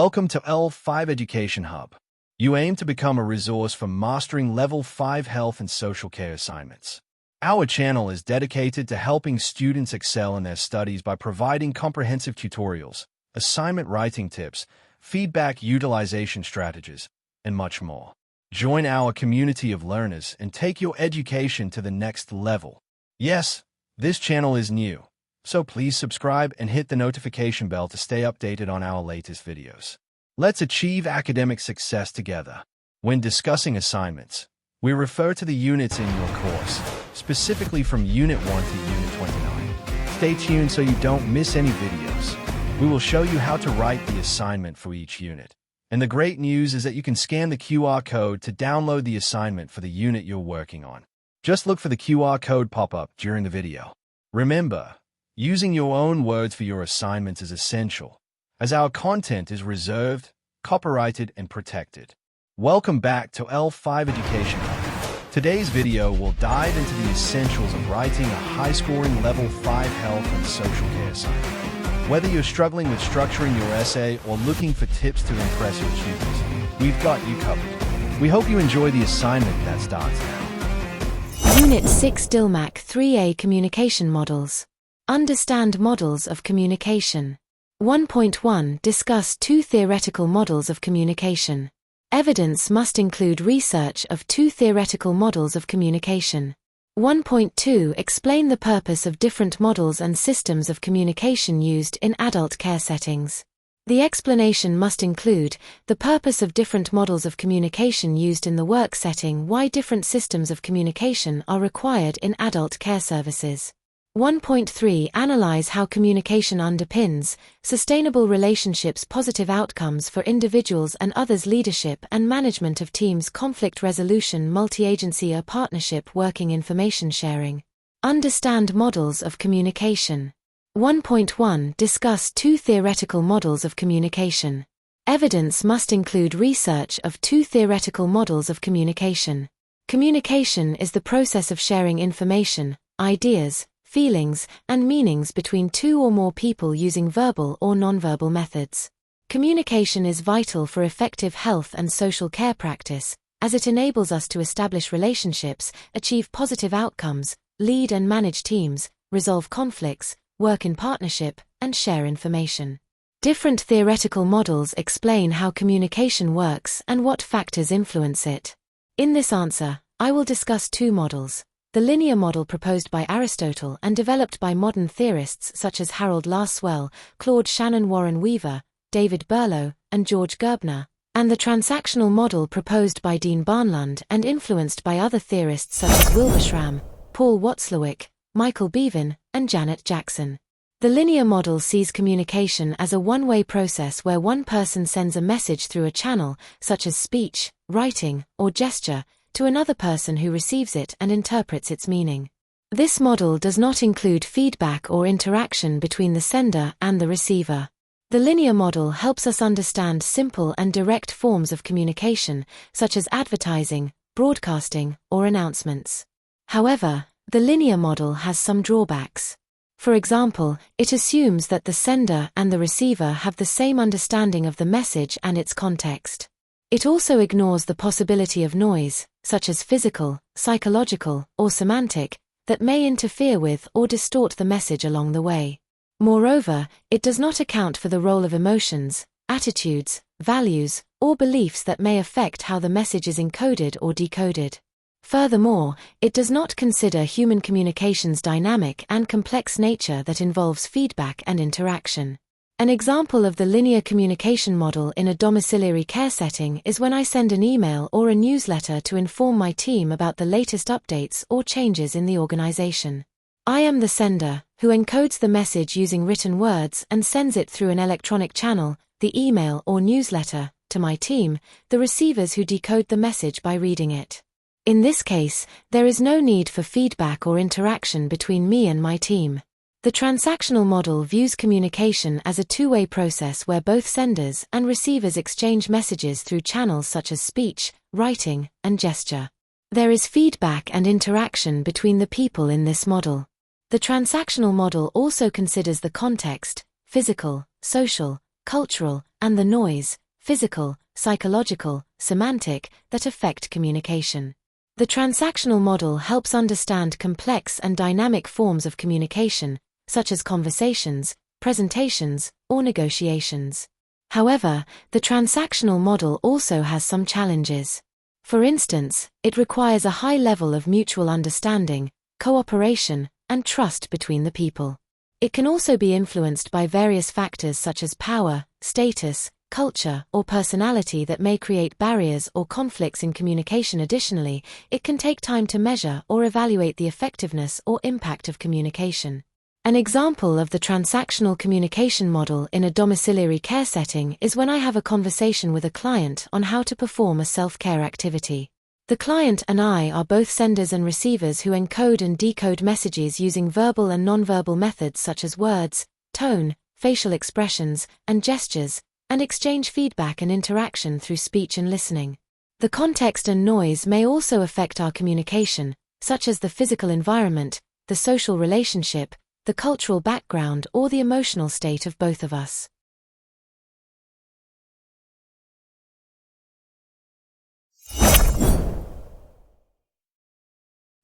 Welcome to L5 Education Hub. You aim to become a resource for mastering Level 5 health and social care assignments. Our channel is dedicated to helping students excel in their studies by providing comprehensive tutorials, assignment writing tips, feedback utilization strategies, and much more. Join our community of learners and take your education to the next level. Yes, this channel is new, so please subscribe and hit the notification bell to stay updated on our latest videos. Let's achieve academic success together. When discussing assignments, we refer to the units in your course, specifically from Unit 1 to Unit 29. Stay tuned so you don't miss any videos. We will show you how to write the assignment for each unit. And the great news is that you can scan the QR code to download the assignment for the unit you're working on. Just look for the QR code pop up during the video. Remember, using your own words for your assignments is essential, as our content is reserved, copyrighted, and protected. Welcome back to L5 Education Hub. Today's video will dive into the essentials of writing a high-scoring Level 5 health and social care assignment. Whether you're struggling with structuring your essay or looking for tips to impress your tutors, we've got you covered. We hope you enjoy the assignment that starts now. Unit 6 DILMAC 3A Communication Models. Understand models of communication. 1.1 Discuss two theoretical models of communication. Evidence must include research of two theoretical models of communication. 1.2 Explain the purpose of different models and systems of communication used in adult care settings. The explanation must include the purpose of different models of communication used in the work setting, why different systems of communication are required in adult care services. 1.3 Analyze how communication underpins sustainable relationships, positive outcomes for individuals and others, leadership and management of teams, conflict resolution, multi-agency or partnership working, information sharing. Understand models of communication. 1.1 Discuss two theoretical models of communication. Evidence must include research of two theoretical models of communication. Communication is the process of sharing information, ideas, feelings, and meanings between two or more people using verbal or nonverbal methods. Communication is vital for effective health and social care practice, as it enables us to establish relationships, achieve positive outcomes, lead and manage teams, resolve conflicts, work in partnership, and share information. Different theoretical models explain how communication works and what factors influence it. In this answer, I will discuss two models. The linear model proposed by Aristotle and developed by modern theorists such as Harold Larswell, Claude Shannon, Warren Weaver, David Berlow, and George Gerbner, and the transactional model proposed by Dean Barnlund and influenced by other theorists such as Wilbur Schramm, Paul Watzlawick, Michael Bevan, and Janet Jackson. The linear model sees communication as a one-way process where one person sends a message through a channel, such as speech, writing, or gesture, to another person who receives it and interprets its meaning. This model does not include feedback or interaction between the sender and the receiver. The linear model helps us understand simple and direct forms of communication, such as advertising, broadcasting, or announcements. However, the linear model has some drawbacks. For example, it assumes that the sender and the receiver have the same understanding of the message and its context. It also ignores the possibility of noise, such as physical, psychological, or semantic, that may interfere with or distort the message along the way. Moreover, it does not account for the role of emotions, attitudes, values, or beliefs that may affect how the message is encoded or decoded. Furthermore, it does not consider human communication's dynamic and complex nature that involves feedback and interaction. An example of the linear communication model in a domiciliary care setting is when I send an email or a newsletter to inform my team about the latest updates or changes in the organization. I am the sender, who encodes the message using written words and sends it through an electronic channel, the email or newsletter, to my team, the receivers who decode the message by reading it. In this case, there is no need for feedback or interaction between me and my team. The transactional model views communication as a two-way process where both senders and receivers exchange messages through channels such as speech, writing, and gesture. There is feedback and interaction between the people in this model. The transactional model also considers the context, physical, social, cultural, and the noise, physical, psychological, semantic, that affect communication. The transactional model helps understand complex and dynamic forms of communication, such as conversations, presentations, or negotiations. However, the transactional model also has some challenges. For instance, it requires a high level of mutual understanding, cooperation, and trust between the people. It can also be influenced by various factors such as power, status, culture, or personality that may create barriers or conflicts in communication. Additionally, it can take time to measure or evaluate the effectiveness or impact of communication. An example of the transactional communication model in a domiciliary care setting is when I have a conversation with a client on how to perform a self-care activity. The client and I are both senders and receivers who encode and decode messages using verbal and nonverbal methods such as words, tone, facial expressions, and gestures, and exchange feedback and interaction through speech and listening. The context and noise may also affect our communication, such as the physical environment, the social relationship, the cultural background, or the emotional state of both of us.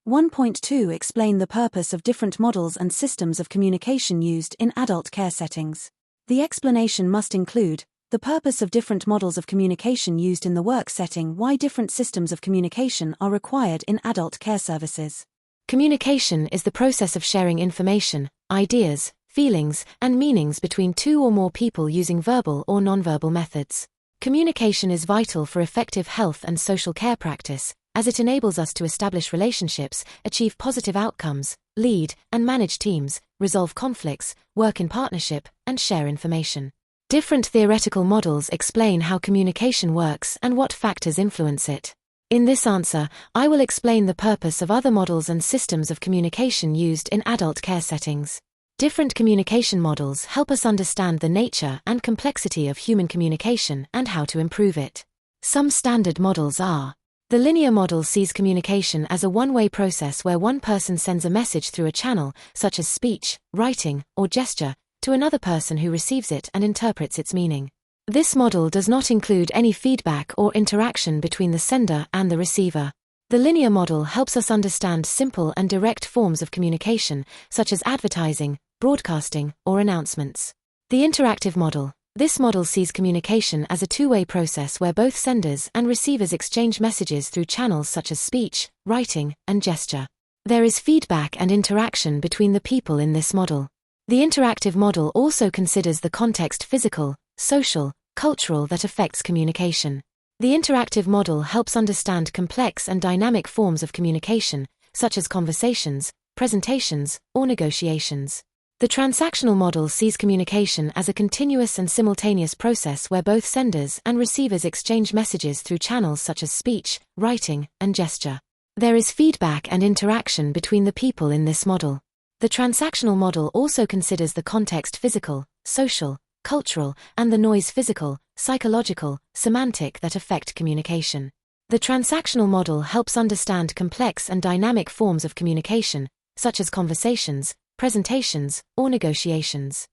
(1.2) Explain the purpose of different models and systems of communication used in adult care settings. The explanation must include the purpose of different models of communication used in the work setting, why different systems of communication are required in adult care services. Communication is the process of sharing information, ideas, feelings, and meanings between two or more people using verbal or nonverbal methods. Communication is vital for effective health and social care practice, as it enables us to establish relationships, achieve positive outcomes, lead and manage teams, resolve conflicts, work in partnership, and share information. Different theoretical models explain how communication works and what factors influence it. In this answer, I will explain the purpose of other models and systems of communication used in adult care settings. Different communication models help us understand the nature and complexity of human communication and how to improve it. Some standard models are: the linear model sees communication as a one-way process where one person sends a message through a channel, such as speech, writing, or gesture, to another person who receives it and interprets its meaning. This model does not include any feedback or interaction between the sender and the receiver. The linear model helps us understand simple and direct forms of communication, such as advertising, broadcasting, or announcements. The interactive model. This model sees communication as a two-way process where both senders and receivers exchange messages through channels such as speech, writing, and gesture. There is feedback and interaction between the people in this model. The interactive model also considers the context physical, social, cultural that affects communication. The interactive model helps understand complex and dynamic forms of communication, such as conversations, presentations, or negotiations. The transactional model sees communication as a continuous and simultaneous process where both senders and receivers exchange messages through channels such as speech, writing, and gesture. There is feedback and interaction between the people in this model. The transactional model also considers the context physical, social, cultural, and the noise physical, psychological, semantic that affect communication. The transactional model helps understand complex and dynamic forms of communication, such as conversations, presentations, or negotiations.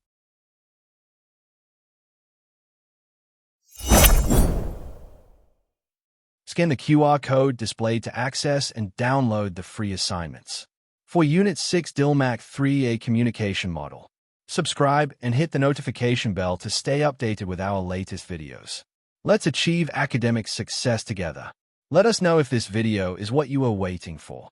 Scan the QR code displayed to access and download the free assignments. For Unit 6 DILMAC 3A Communication Model, subscribe and hit the notification bell to stay updated with our latest videos. Let's achieve academic success together. Let us know if this video is what you are waiting for.